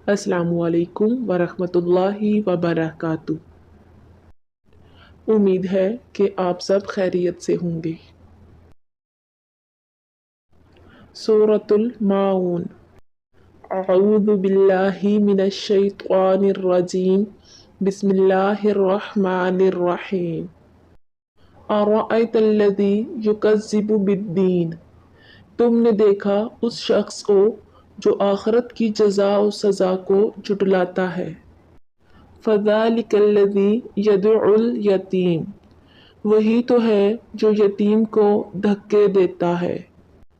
अस्सलामु अलैकुम वरहमतुल्लाहि वबरकातुहू। उम्मीद है कि आप सब खैरियत से होंगे। सूरतुल माऊन। अऊज़ु बिल्लाहि मिनश शैतानिर रजीम। बिस्मिल्लाहिर रहमानिर रहीम। अरअयतल्लज़ी युकज़्ज़िबु बिद्दीन। तुमने देखा उस शख्स को जो आखिरत की जज़ा और सज़ा को जुटलाता है। फ़ज़ालिकल्लज़ी यदउल यतीम। वही तो है जो यतीम को धक्के देता है।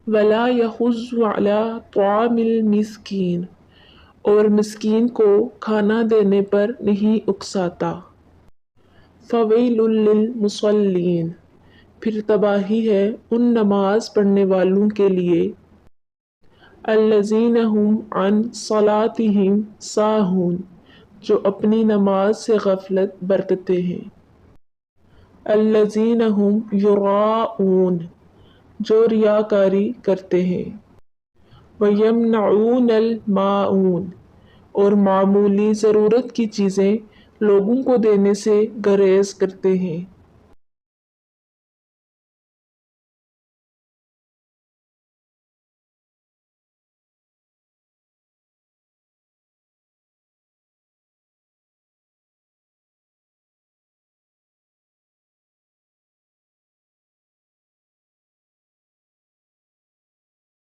वला यहुज़्ज़ु अला तआमिल मिस्कीन। और मिस्कीन को खाना देने पर नहीं उकसाता। फ़वैलुल लिल मुसल्लीन। फिर तबाही है उन नमाज पढ़ने वालों के लिए। अल्लज़ीना हुम अन सलातिहिम साहून। जो अपनी नमाज से गफलत बरतते हैं। अल्लज़ीना हुम युराऊन। जो रियाकारी करते हैं। वयमनऊनल माऊन। और मामूली ज़रूरत की चीज़ें लोगों को देने से गुरेज करते हैं।